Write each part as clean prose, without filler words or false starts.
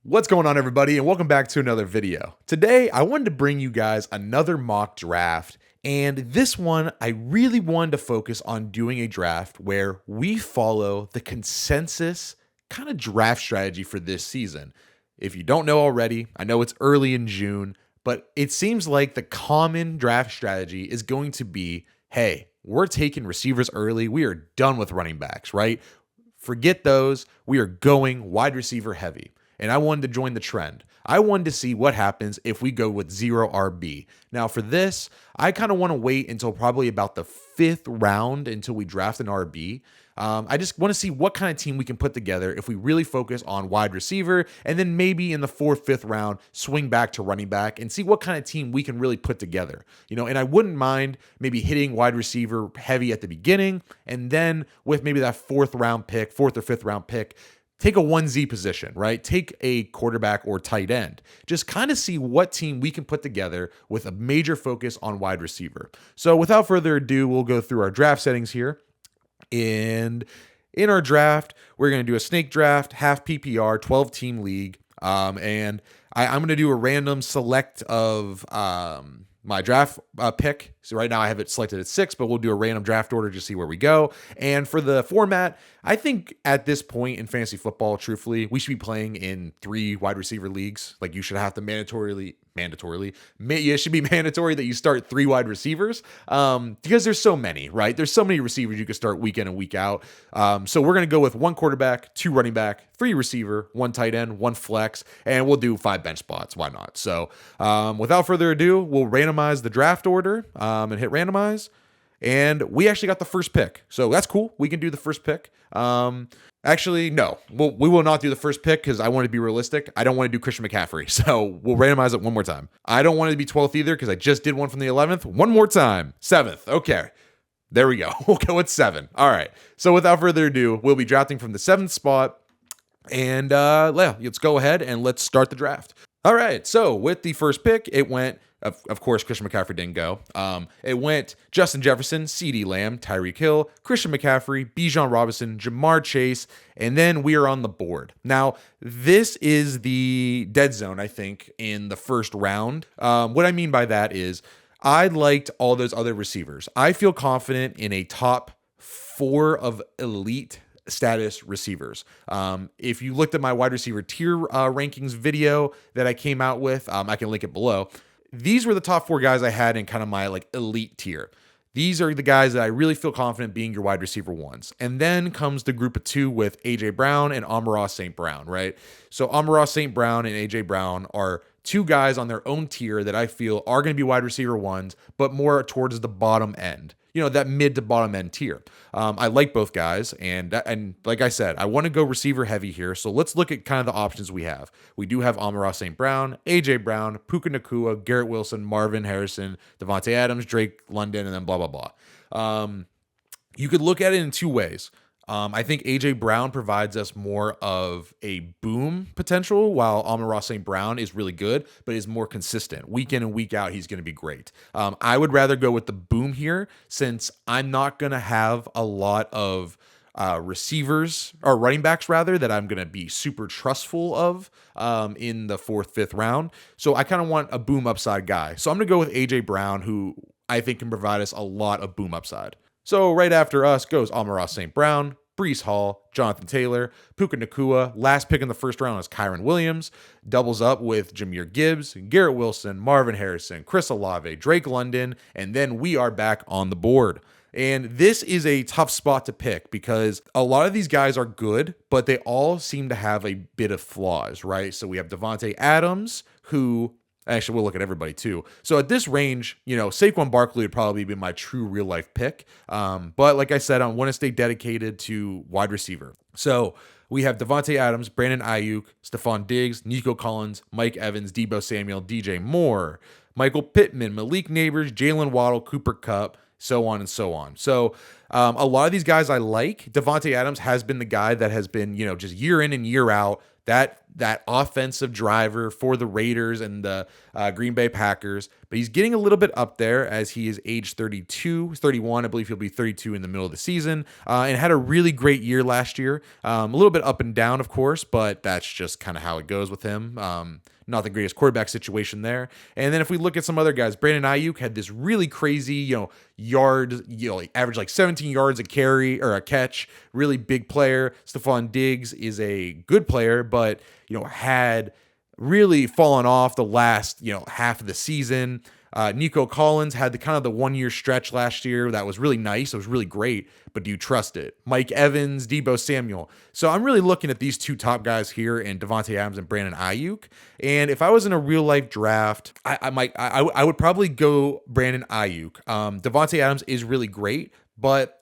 What's going on, everybody, and welcome back to another video. Today, I wanted to bring you guys another mock draft, and this one, I really wanted to focus on doing a draft where we follow the consensus kind of draft strategy for this season. If you don't know already, I know it's early in June, but it seems like the common draft strategy is going to be, hey, we're taking receivers early. We are done with running backs, right? Forget those. We are going wide receiver heavy. And I wanted to join the trend. I wanted to see what happens if we go with 0 RB. Now for this, I kind of want to wait until probably about the 5th round until we draft an RB. I just want to see what kind of team we can put together if we really focus on wide receiver, and then maybe in the 4th, 5th round, swing back to running back and see what kind of team we can really put together. And I wouldn't mind maybe hitting wide receiver heavy at the beginning, and then with maybe that 4th or 5th round pick, take a 1Z position, right? Take a quarterback or tight end. Just kind of see what team we can put together with a major focus on wide receiver. So without further ado, we'll go through our draft settings here. And in our draft, we're going to do a snake draft, half PPR, 12-team league. And I'm going to do a random select of my draft pick. So right now I have it selected at 6, but we'll do a random draft order to see where we go. And for the format, I think at this point in fantasy football, truthfully, we should be playing in 3 wide receiver leagues. Like you should have to it should be mandatory that you start 3 wide receivers because there's so many, right? There's so many receivers you can start week in and week out. So we're going to go with 1 quarterback, 2 running back, 3 receiver, 1 tight end, 1 flex, and we'll do 5 bench spots. Why not? So without further ado, we'll randomize the draft order and hit randomize. And we actually got the first pick. So that's cool. We can do the first pick. Actually, no, we will not do the first pick because I want to be realistic. I don't want to do Christian McCaffrey. So we'll randomize it one more time. I don't want it to be 12th either because I just did one from the 11th. One more time. 7th. Okay. There we go. We'll go with 7. All right. So without further ado, we'll be drafting from the 7th spot. And let's go ahead and let's start the draft. All right. So with the first pick, it went, of course, Christian McCaffrey didn't go. It went Justin Jefferson, CeeDee Lamb, Tyreek Hill, Christian McCaffrey, Bijan Robinson, Jamar Chase, and then we are on the board. Now, this is the dead zone, I think, in the first round. What I mean by that is I liked all those other receivers. I feel confident in a top 4 of elite status receivers. If you looked at my wide receiver tier rankings video that I came out with, I can link it below. These were the top 4 guys I had in kind of my like elite tier. These are the guys that I really feel confident being your wide receiver ones. And then comes the group of 2 with AJ Brown and Amon-Ra St. Brown, right? So Amon-Ra St. Brown and AJ Brown are 2 guys on their own tier that I feel are going to be wide receiver ones, but more towards the bottom end. That mid to bottom end tier. I like both guys. And like I said, I want to go receiver heavy here. So let's look at kind of the options we have. We do have Amon-Ra St. Brown, AJ Brown, Puka Nacua, Garrett Wilson, Marvin Harrison, Devontae Adams, Drake London, and then blah, blah, blah. You could look at it in 2 ways. I think AJ Brown provides us more of a boom potential, while Amon-Ra St. Brown is really good, but is more consistent. Week in and week out, he's going to be great. I would rather go with the boom here, since I'm not going to have a lot of receivers or running backs rather that I'm going to be super trustful of in the 4th, 5th round. So I kind of want a boom upside guy. So I'm going to go with AJ Brown, who I think can provide us a lot of boom upside. So right after us goes Amon-Ra St. Brown, Breece Hall, Jonathan Taylor, Puka Nacua. Last pick in the first round is Kyren Williams. Doubles up with Jahmyr Gibbs, Garrett Wilson, Marvin Harrison, Chris Olave, Drake London, and then we are back on the board. And this is a tough spot to pick because a lot of these guys are good, but they all seem to have a bit of flaws, right? So we have Devontae Adams, who... Actually, we'll look at everybody too. So at this range, Saquon Barkley would probably be my true real life pick. But like I said, I want to stay dedicated to wide receiver. So we have Devontae Adams, Brandon Aiyuk, Stephon Diggs, Nico Collins, Mike Evans, Deebo Samuel, DJ Moore, Michael Pittman, Malik Nabers, Jalen Waddle, Cooper Kupp, so on and so on. So a lot of these guys I like. Devontae Adams has been the guy that has been, just year in and year out. That that offensive driver for the Raiders and the Green Bay Packers. But he's getting a little bit up there as he is age 32, 31. I believe he'll be 32 in the middle of the season, and had a really great year last year. A little bit up and down, of course, but that's just kind of how it goes with him. Not the greatest quarterback situation there. And then if we look at some other guys, Brandon Aiyuk had this really crazy, yard, average like 17 yards a carry or a catch, really big player. Stephon Diggs is a good player, but, had really fallen off the last, half of the season. Nico Collins had the 1 year stretch last year that was really nice. It was really great, but do you trust it? Mike Evans, Deebo Samuel. So I'm really looking at these two top guys here in Davante Adams and Brandon Aiyuk. And if I was in a real life draft, I would probably go Brandon Aiyuk. Davante Adams is really great, but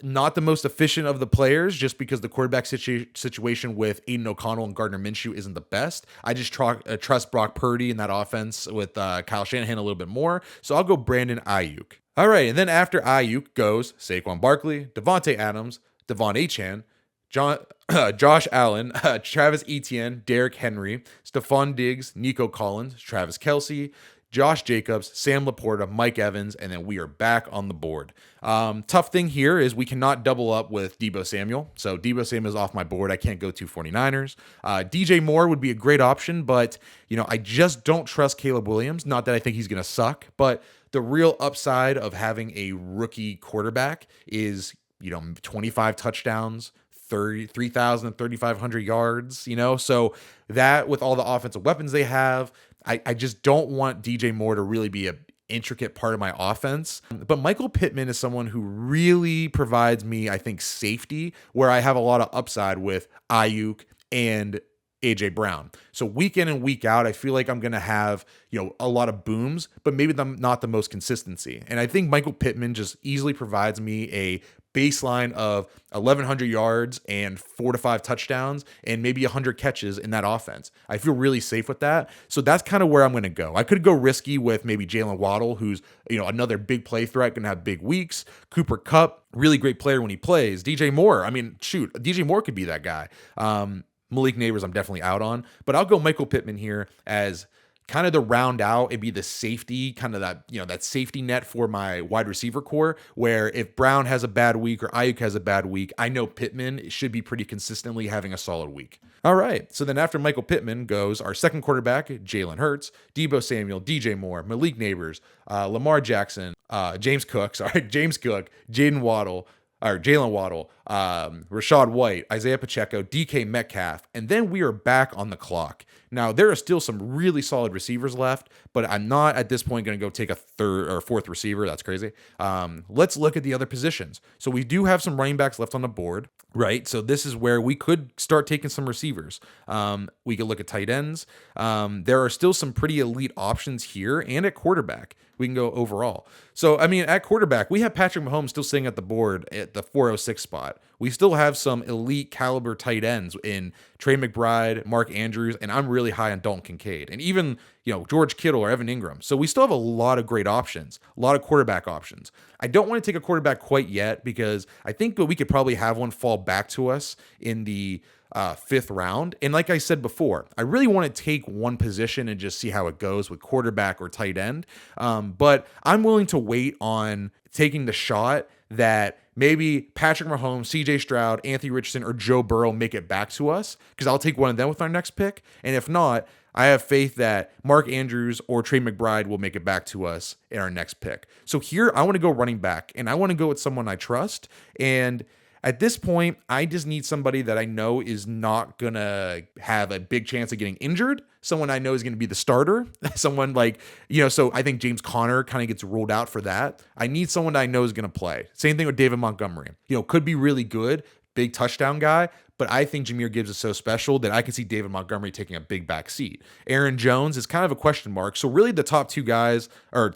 not the most efficient of the players just because the quarterback situation with Aiden O'Connell and Gardner Minshew isn't the best. I just trust Brock Purdy in that offense with Kyle Shanahan a little bit more. So I'll go Brandon Aiyuk. All right, and then after Aiyuk goes Saquon Barkley, Davante Adams, Devon Achane, Josh Allen, Travis Etienne, Derrick Henry, Stephon Diggs, Nico Collins, Travis Kelce, Josh Jacobs, Sam Laporta, Mike Evans, and then we are back on the board. Tough thing here is we cannot double up with Deebo Samuel. So Deebo Samuel is off my board. I can't go to 49ers. DJ Moore would be a great option, but I just don't trust Caleb Williams. Not that I think he's going to suck, but the real upside of having a rookie quarterback is 25 touchdowns, 3,000, 3,500 yards, so that with all the offensive weapons they have, I just don't want DJ Moore to really be an intricate part of my offense. But Michael Pittman is someone who really provides me, I think, safety, where I have a lot of upside with Aiyuk and AJ Brown. So week in and week out, I feel like I'm going to have, a lot of booms, but maybe not the most consistency. And I think Michael Pittman just easily provides me a baseline of 1,100 yards and 4 to 5 touchdowns and maybe 100 catches in that offense. I feel really safe with that. So that's kind of where I'm going to go. I could go risky with maybe Jalen Waddle, who's, another big play threat, going to have big weeks. Cooper Kupp, really great player when he plays. DJ Moore, DJ Moore could be that guy. Malik Neighbors, I'm definitely out on, but I'll go Michael Pittman here as kind of the round out. It'd be the safety, kind of that, that safety net for my wide receiver core, where if Brown has a bad week or Aiyuk has a bad week, I know Pittman should be pretty consistently having a solid week. All right. So then after Michael Pittman goes our second quarterback, Jalen Hurts, Deebo Samuel, DJ Moore, Malik Neighbors, Lamar Jackson, James Cook, Jalen Waddle, Rashad White, Isaiah Pacheco, DK Metcalf, and then we are back on the clock. Now, there are still some really solid receivers left, but I'm not at this point going to go take a third or fourth receiver. That's crazy. Let's look at the other positions. So we do have some running backs left on the board, right? So this is where we could start taking some receivers. We could look at tight ends. There are still some pretty elite options here, and at quarterback. We can go overall. So, at quarterback, we have Patrick Mahomes still sitting at the board at the 406 spot. We still have some elite caliber tight ends in Trey McBride, Mark Andrews, and I'm really high on Dalton Kincaid, and even, George Kittle or Evan Ingram. So we still have a lot of great options, a lot of quarterback options. I don't want to take a quarterback quite yet because I think that we could probably have one fall back to us in the fifth round. And like I said before, I really want to take one position and just see how it goes with quarterback or tight end. But I'm willing to wait on taking the shot that maybe Patrick Mahomes, CJ Stroud, Anthony Richardson, or Joe Burrow make it back to us, because I'll take one of them with our next pick. And if not, I have faith that Mark Andrews or Trey McBride will make it back to us in our next pick. So here, I want to go running back, and I want to go with someone I trust. And at this point, I just need somebody that I know is not going to have a big chance of getting injured. Someone I know is going to be the starter. Someone like, so I think James Conner kind of gets ruled out for that. I need someone that I know is going to play. Same thing with David Montgomery. Could be really good, big touchdown guy, but I think Jahmyr Gibbs is so special that I can see David Montgomery taking a big back seat. Aaron Jones is kind of a question mark. So really the top three guys are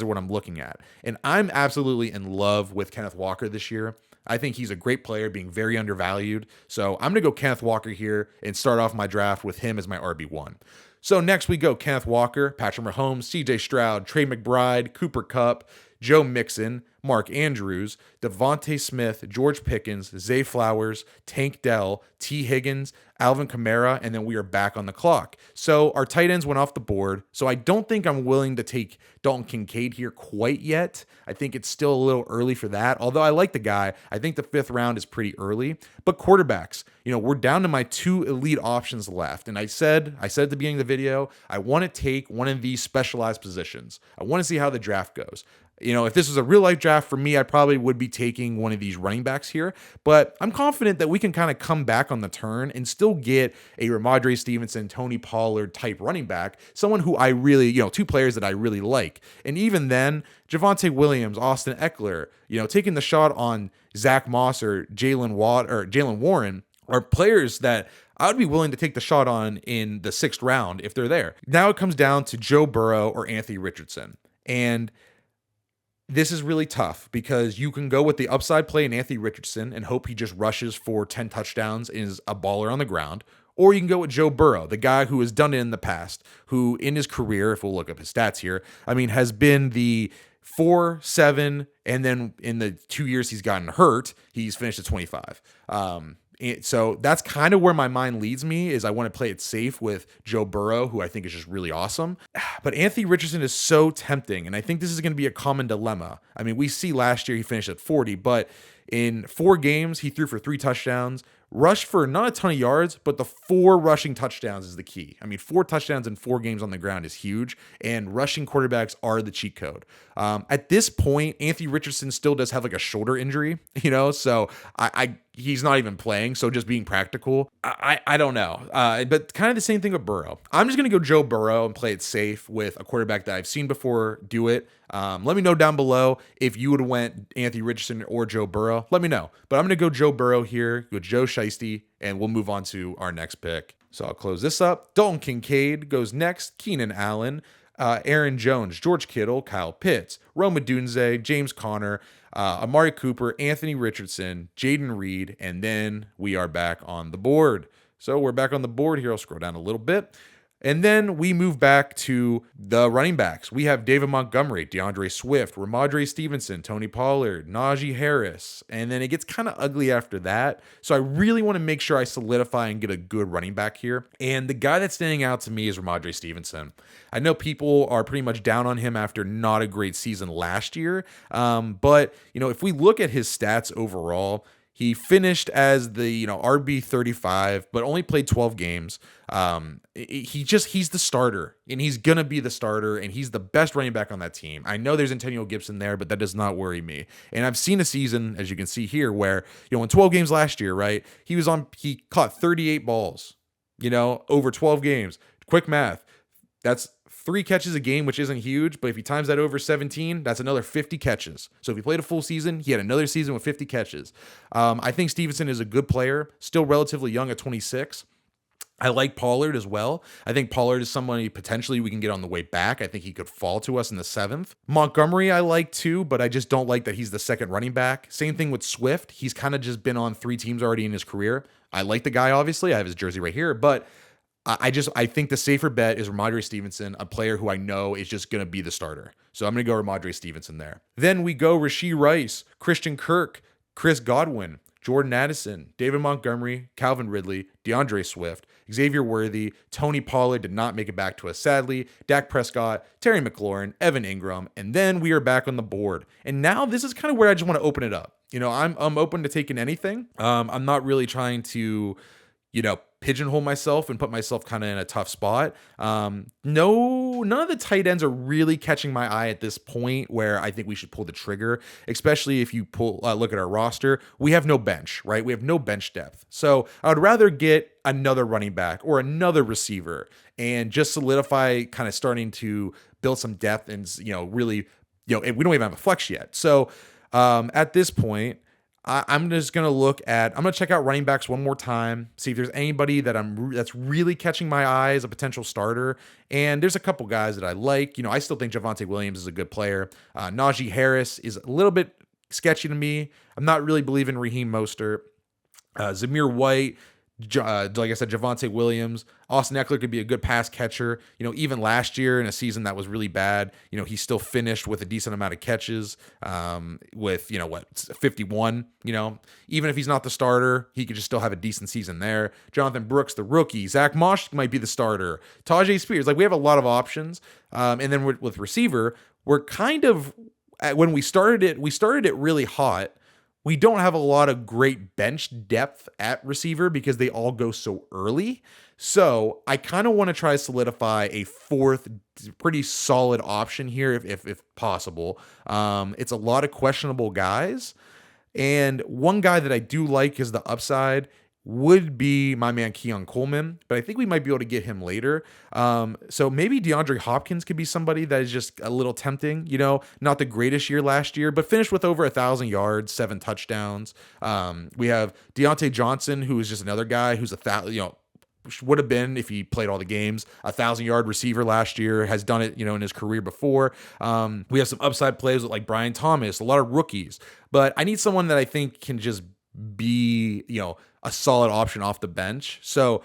what I'm looking at. And I'm absolutely in love with Kenneth Walker this year. I think he's a great player, being very undervalued. So I'm going to go Kenneth Walker here and start off my draft with him as my RB1. So next we go Kenneth Walker, Patrick Mahomes, CJ Stroud, Trey McBride, Cooper Kupp, Joe Mixon, Mark Andrews, Devontae Smith, George Pickens, Zay Flowers, Tank Dell, T. Higgins, Alvin Kamara, and then we are back on the clock. So our tight ends went off the board. So I don't think I'm willing to take Dalton Kincaid here quite yet. I think it's still a little early for that. Although I like the guy, I think the 5th round is pretty early. But quarterbacks, we're down to my 2 elite options left. And I said at the beginning of the video, I want to take one of these specialized positions. I want to see how the draft goes. If this was a real life draft for me, I probably would be taking one of these running backs here, but I'm confident that we can kind of come back on the turn and still get a Rhamondre Stevenson, Tony Pollard type running back, someone who I really, 2 players that I really like. And even then, Javonte Williams, Austin Eckler, taking the shot on Zach Moss or Jalen Warren are players that I would be willing to take the shot on in the 6th round if they're there. Now it comes down to Joe Burrow or Anthony Richardson. And this is really tough because you can go with the upside play in Anthony Richardson and hope he just rushes for 10 touchdowns and is a baller on the ground. Or you can go with Joe Burrow, the guy who has done it in the past, who in his career, if we'll look up his stats here, has been the 4-7, and then in the 2 years he's gotten hurt, he's finished at 25. So that's kind of where my mind leads me is I want to play it safe with Joe Burrow, who I think is just really awesome. But Anthony Richardson is so tempting, and I think this is going to be a common dilemma. We see last year he finished at 40, but in 4 games, he threw for 3 touchdowns, rushed for not a ton of yards, but the 4 rushing touchdowns is the key. 4 touchdowns in 4 games on the ground is huge, and rushing quarterbacks are the cheat code. At this point, Anthony Richardson still does have like a shoulder injury, so he's not even playing. So just being practical, I don't know. But kind of the same thing with Burrow. I'm just going to go Joe Burrow and play it safe with a quarterback that I've seen before do it. Let me know down below if you would have went Anthony Richardson or Joe Burrow. Let me know. But I'm going to go Joe Burrow here, go Joe Shiesty, and we'll move on to our next pick. So I'll close this up. Dalton Kincaid goes next. Keenan Allen, Aaron Jones, George Kittle, Kyle Pitts, Rome Odunze, James Conner, Amari Cooper, Anthony Richardson, Jaden Reed, and then we are back on the board. So we're back on the board here. I'll scroll down a little bit. And then we move back to the running backs. We have David Montgomery, DeAndre Swift, Rhamondre Stevenson, Tony Pollard, Najee Harris. And then it gets kind of ugly after that. So I really want to make sure I solidify and get a good running back here. And the guy that's standing out to me is Rhamondre Stevenson. I know people are pretty much down on him after not a great season last year. But, if we look at his stats overall, he finished as the RB 35, but only played 12 games. He's the starter, and he's gonna be the starter, and he's the best running back on that team. I know there's Antonio Gibson there, but that does not worry me. And I've seen a season, as you can see here, where in 12 games last year, right? He caught 38 balls, over 12 games. Quick math, that's 3 catches a game, which isn't huge, but if he times that over 17, that's another 50 catches. So if he played a full season, he had another season with 50 catches. I think Stevenson is a good player, still relatively young at 26. I like Pollard as well. I think Pollard is somebody potentially we can get on the way back. I think he could fall to us in the 7th. Montgomery I like too, but I just don't like that he's the second running back. Same thing with Swift. He's kind of just been on 3 teams already in his career. I like the guy, obviously. I have his jersey right here, but I think the safer bet is Rhamondre Stevenson, a player who I know is just going to be the starter. So I'm going to go Rhamondre Stevenson there. Then we go Rashee Rice, Christian Kirk, Chris Godwin, Jordan Addison, David Montgomery, Calvin Ridley, DeAndre Swift, Xavier Worthy, Tony Pollard did not make it back to us sadly, Dak Prescott, Terry McLaurin, Evan Ingram, and then we are back on the board. And now this is kind of where I just want to open it up. I'm open to taking anything. I'm not really trying to, pigeonhole myself and put myself kind of in a tough spot. None of the tight ends are really catching my eye at this point where I think we should pull the trigger, especially if you look at our roster. We have no bench, right? We have no bench depth. So I would rather get another running back or another receiver and just solidify kind of starting to build some depth and, really, we don't even have a flex yet. So at this point, I'm just going to check out running backs one more time, see if there's anybody that's really catching my eye as a potential starter. And there's a couple guys that I like. I still think Javonte Williams is a good player. Najee Harris is a little bit sketchy to me. I'm not really believing Raheem Mostert. Zamir White Like I said, Javonte Williams, Austin Eckler could be a good pass catcher. Even last year in a season that was really bad, he still finished with a decent amount of catches, with, 51. Even if he's not the starter, he could just still have a decent season there. Jonathan Brooks, the rookie. Zach Moss might be the starter. Tajay Spears. Like, we have a lot of options. And then with receiver, we're kind of, when we started it really hot. We don't have a lot of great bench depth at receiver because they all go so early. So I kind of want to try to solidify a fourth pretty solid option here if possible. It's a lot of questionable guys. And one guy that I do like is the upside would be my man Keon Coleman, but I think we might be able to get him later. So maybe DeAndre Hopkins could be somebody that is just a little tempting, not the greatest year last year, but finished with over 1,000 yards, 7 touchdowns. We have Deontay Johnson, who is just another guy who's would have been, if he played all the games, 1,000-yard receiver last year, has done it, in his career before. We have some upside plays with like Brian Thomas, a lot of rookies, but I need someone that I think can just be, a solid option off the bench. So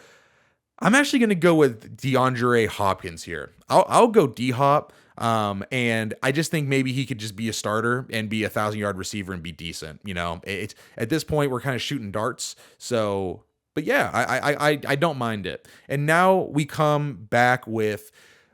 I'm actually going to go with DeAndre Hopkins here. I'll go D-Hop. And I just think maybe he could just be a starter and be 1,000-yard receiver and be decent. It's at this point we're kind of shooting darts. So, but yeah, I don't mind it. And now we come back with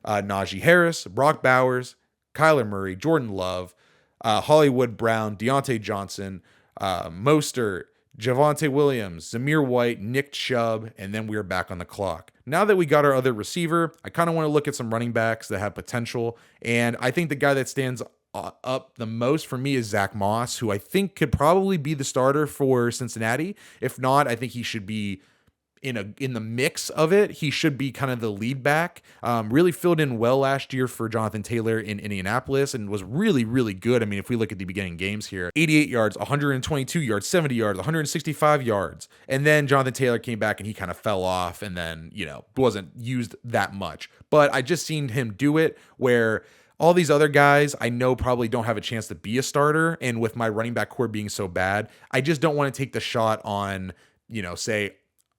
Najee Harris, Brock Bowers, Kyler Murray, Jordan Love, Hollywood Brown, Deontay Johnson, Mostert, Javonte Williams, Zamir White, Nick Chubb, and then we are back on the clock. Now that we got our other receiver, I kind of want to look at some running backs that have potential, and I think the guy that stands up the most for me is Zach Moss, who I think could probably be the starter for Cincinnati. If not, I think he should be in the mix of it. He should be kind of the lead back. Really filled in well last year for Jonathan Taylor in Indianapolis and was really, really good. I mean, if we look at the beginning games here, 88 yards, 122 yards, 70 yards, 165 yards. And then Jonathan Taylor came back and he kind of fell off and then, wasn't used that much. But I just seen him do it where all these other guys I know probably don't have a chance to be a starter. And with my running back core being so bad, I just don't want to take the shot on, say,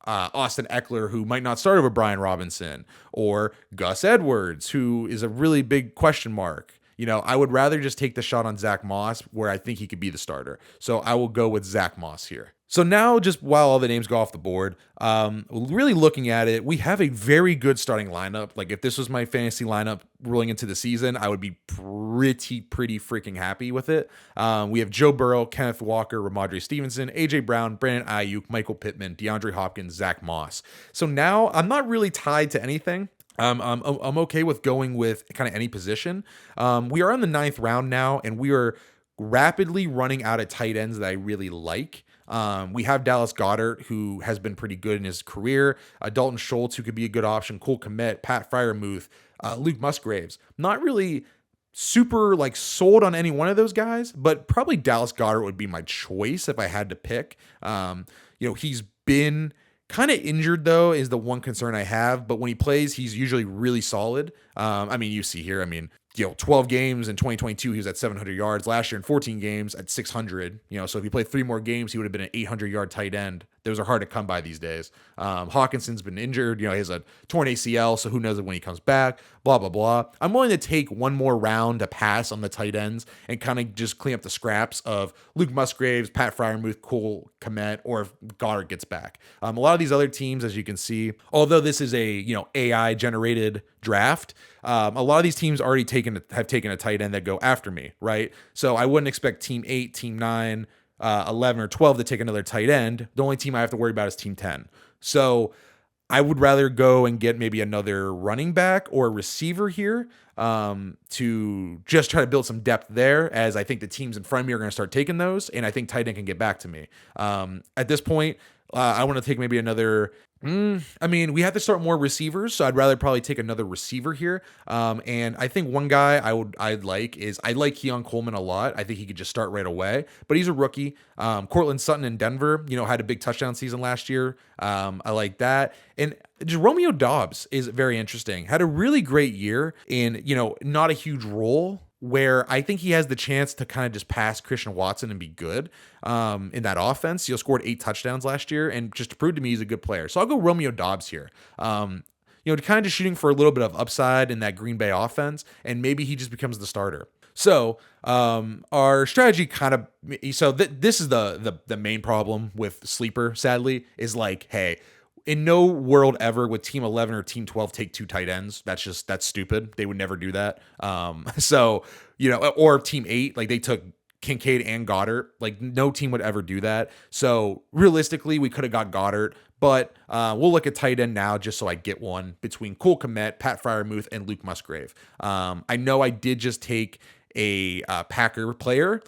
Austin Eckler, who might not start over Brian Robinson, or Gus Edwards, who is a really big question mark. I would rather just take the shot on Zach Moss where I think he could be the starter. So I will go with Zach Moss here. So now, just while all the names go off the board, really looking at it, we have a very good starting lineup. Like, if this was my fantasy lineup rolling into the season, I would be pretty freaking happy with it. We have Joe Burrow, Kenneth Walker, Rhamondre Stevenson, AJ Brown, Brandon Aiyuk, Michael Pittman, DeAndre Hopkins, Zach Moss. So now I'm not really tied to anything. I'm okay with going with kind of any position. We are in the 9th round now, and we are rapidly running out of tight ends that I really like. We have Dallas Goedert, who has been pretty good in his career. Dalton Schultz, who could be a good option. Cole Kmet, Pat Freiermuth, Luke Musgraves. Not really super sold on any one of those guys, but probably Dallas Goedert would be my choice if I had to pick. He's been kind of injured, though, is the one concern I have. But when he plays, he's usually really solid. You see here, 12 games in 2022, he was at 700 yards. Last year in 14 games at 600. So if he played 3 more games, he would have been an 800-yard tight end. Those are hard to come by these days. Hawkinson's been injured. He has a torn ACL, so who knows when he comes back, blah, blah, blah. I'm willing to take one more round to pass on the tight ends and kind of just clean up the scraps of Luke Musgraves, Pat Freiermuth, Cole Kmet, or if Goddard gets back. A lot of these other teams, as you can see, although this is a AI-generated draft, a lot of these teams already have taken a tight end that go after me, right? So I wouldn't expect Team 8, Team 9, 11 or 12 to take another tight end. The only team I have to worry about is Team 10. So I would rather go and get maybe another running back or a receiver here to just try to build some depth there, as I think the teams in front of me are going to start taking those, and I think tight end can get back to me. At this point, I want to take maybe another... we have to start more receivers, so I'd rather probably take another receiver here. And I think one guy I like Keon Coleman a lot. I think he could just start right away, but he's a rookie. Cortland Sutton in Denver, had a big touchdown season last year. I like that. And just Romeo Doubs is very interesting. Had a really great year in, not a huge role where I think he has the chance to kind of just pass Christian Watson and be good in that offense. He scored 8 touchdowns last year, and just to prove to me he's a good player. So I'll go Romeo Doubs here. Kind of just shooting for a little bit of upside in that Green Bay offense, and maybe he just becomes the starter. So our strategy this is the main problem with Sleeper, sadly, is like, hey, in no world ever would team 11 or team 12 take 2 tight ends. That's stupid. They would never do that. Or team 8, like they took Kincaid and Goddard. Like no team would ever do that. So realistically, we could have got Goddard, but we'll look at tight end now just so I get one between Cole Kmet, Pat Freiermuth, and Luke Musgrave. I know I did just take a Packer player,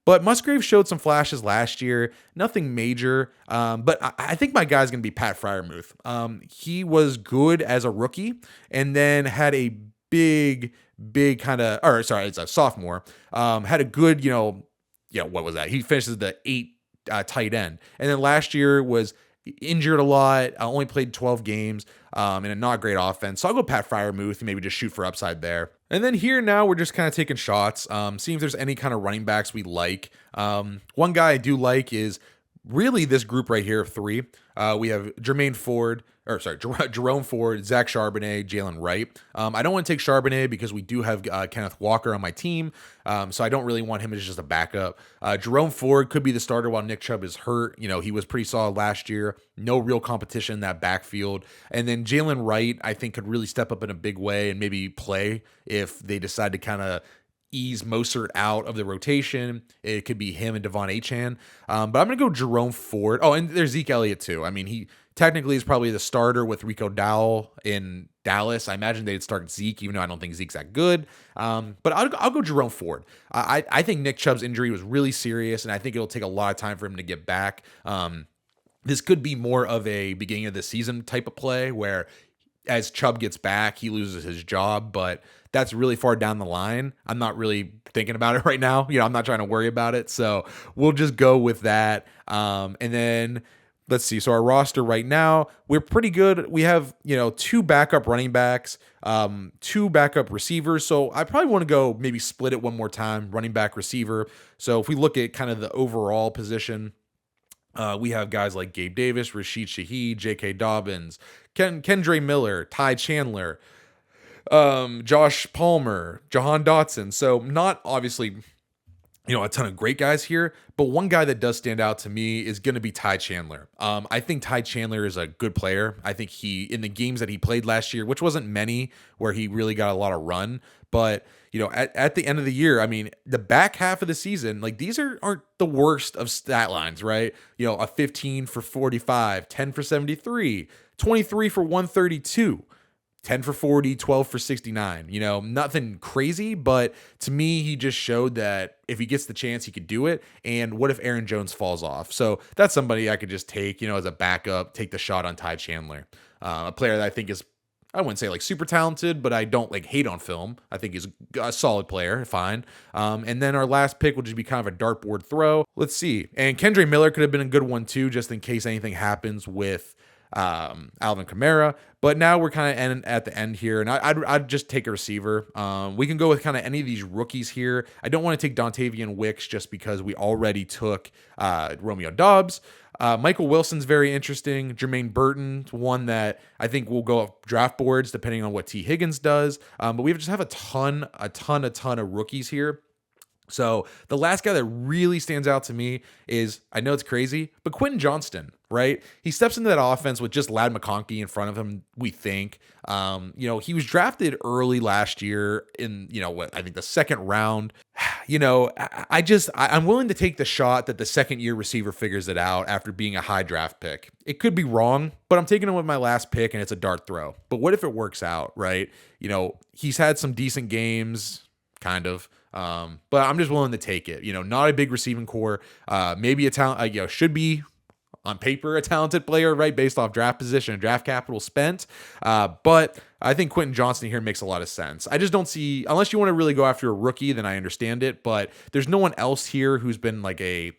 but Musgrave showed some flashes last year, nothing major. But I think my guy's going to be Pat Freiermuth. He was good as a rookie and then had a big it's a sophomore. Had a good, what was that? He finishes the 8 tight end. And then last year was injured a lot, only played 12 games in a not great offense. So I'll go Pat Freiermuth and maybe just shoot for upside there. And then here now we're just kind of taking shots, seeing if there's any kind of running backs we like. One guy I do like is really this group right here of 3. We have Jerome Ford, Zach Charbonnet, Jalen Wright. I don't want to take Charbonnet because we do have Kenneth Walker on my team, so I don't really want him as just a backup. Jerome Ford could be the starter while Nick Chubb is hurt. He was pretty solid last year. No real competition in that backfield. And then Jalen Wright, I think, could really step up in a big way and maybe play if they decide to kind of ease Mostert out of the rotation. It could be him and Devon Achane. But I'm going to go Jerome Ford. Oh, and there's Zeke Elliott too. I mean, he technically is probably the starter with Rico Dowell in Dallas. I imagine they'd start Zeke, even though I don't think Zeke's that good. But I'll go Jerome Ford. I think Nick Chubb's injury was really serious, and I think it'll take a lot of time for him to get back. This could be more of a beginning of the season type of play where as Chubb gets back, he loses his job, but that's really far down the line. I'm not really thinking about it right now. I'm not trying to worry about it. So we'll just go with that. And then let's see. So our roster right now, we're pretty good. We have, 2 backup running backs, 2 backup receivers. So I probably want to go maybe split it one more time, running back, receiver. So if we look at kind of the overall position, we have guys like Gabe Davis, Rashid Shaheed, J.K. Dobbins, Kendre Miller, Ty Chandler, Josh Palmer, Jahan Dotson. So not obviously, a ton of great guys here, but one guy that does stand out to me is going to be Ty Chandler. I think Ty Chandler is a good player. I think in the games that he played last year, which wasn't many where he really got a lot of run, but at the end of the year, I mean, the back half of the season, like these aren't the worst of stat lines, right? A 15 for 45, 10 for 73, 23 for 132. 10 for 40, 12 for 69. Nothing crazy, but to me, he just showed that if he gets the chance, he could do it. And what if Aaron Jones falls off? So that's somebody I could just take, as a backup, take the shot on Ty Chandler. A player that I think is, I wouldn't say like super talented, but I don't hate on film. I think he's a solid player, fine. And then our last pick will just be kind of a dartboard throw. Let's see. And Kendre Miller could have been a good one too, just in case anything happens with Alvin Kamara, but now we're kind of at the end here, and I'd just take a receiver. We can go with kind of any of these rookies here. I don't want to take Dontavian Wicks just because we already took Romeo Doubs. Michael Wilson's very interesting. Jermaine Burton, one that I think will go up draft boards depending on what T. Higgins does. But we just have a ton of rookies here. So the last guy that really stands out to me is, I know it's crazy, but Quentin Johnston, right? He steps into that offense with just Ladd McConkey in front of him, we think. He was drafted early last year in, I think the second round. I'm willing to take the shot that the second year receiver figures it out after being a high draft pick. It could be wrong, but I'm taking him with my last pick and it's a dart throw. But what if it works out, right? He's had some decent games, kind of. But I'm just willing to take it. Not a big receiving core. Maybe a talent. Should be on paper a talented player, right, based off draft position and draft capital spent. But I think Quentin Johnston here makes a lot of sense. I just don't see, unless you want to really go after a rookie, then I understand it. But there's no one else here who's been like a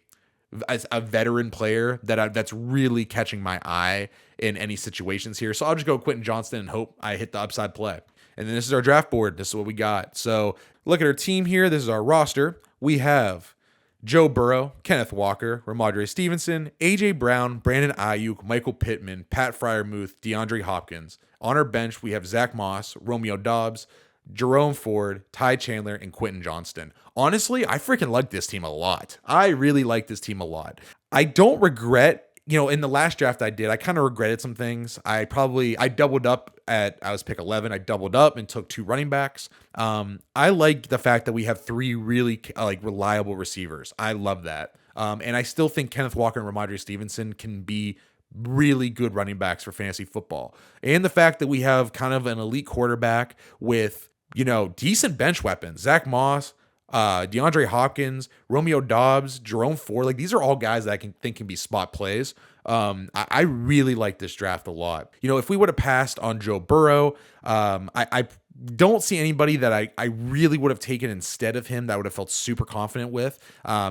veteran player that's really catching my eye in any situations here. So I'll just go Quentin Johnston and hope I hit the upside play. And then this is our draft board. This is what we got. So look at our team here. This is our roster. We have Joe Burrow, Kenneth Walker, Rhamondre Stevenson, A.J. Brown, Brandon Aiyuk, Michael Pittman, Pat Fryermuth, DeAndre Hopkins. On our bench, we have Zach Moss, Romeo Doubs, Jerome Ford, Ty Chandler, and Quentin Johnston. Honestly, I freaking like this team a lot. I really like this team a lot. I don't regret, in the last draft I did, I kind of regretted some things. I doubled up I was pick 11. I doubled up and took 2 running backs. I like the fact that we have 3 really reliable receivers. I love that. And I still think Kenneth Walker and Rhamondre Stevenson can be really good running backs for fantasy football. And the fact that we have kind of an elite quarterback with, decent bench weapons. Zach Moss, DeAndre Hopkins, Romeo Doubs, Jerome Ford. These are all guys that I think can be spot plays. I really like this draft a lot. If we would have passed on Joe Burrow, I don't see anybody that I really would have taken instead of him that I would have felt super confident with.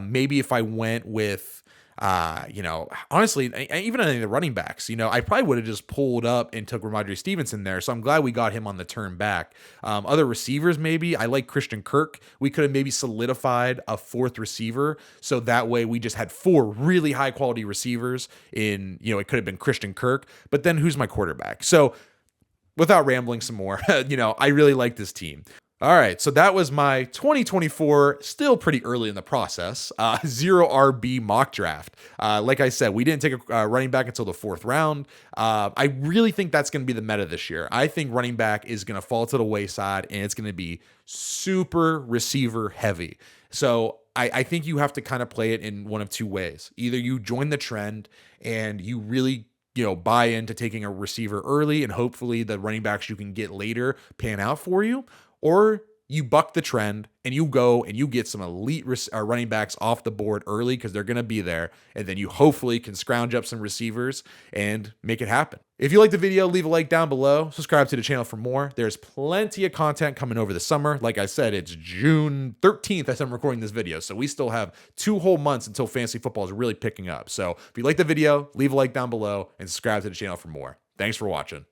Maybe if I went with, honestly, even any of the running backs, I probably would have just pulled up and took Rhamondre Stevenson there. So I'm glad we got him on the turn back. Other receivers, maybe I like Christian Kirk. We could have maybe solidified a 4th receiver. So that way we just had 4 really high quality receivers in, it could have been Christian Kirk, but then who's my quarterback? So without rambling some more, I really like this team. All right, so that was my 2024, still pretty early in the process, 0 RB mock draft. Like I said, we didn't take a running back until the 4th round. I really think that's going to be the meta this year. I think running back is going to fall to the wayside, and it's going to be super receiver heavy. So I think you have to kind of play it in one of 2 ways. Either you join the trend and you really buy into taking a receiver early, and hopefully the running backs you can get later pan out for you. Or you buck the trend and you go and you get some elite running backs off the board early because they're going to be there. And then you hopefully can scrounge up some receivers and make it happen. If you like the video, leave a like down below. Subscribe to the channel for more. There's plenty of content coming over the summer. Like I said, it's June 13th as I'm recording this video. So we still have 2 whole months until fantasy football is really picking up. So if you like the video, leave a like down below and subscribe to the channel for more. Thanks for watching.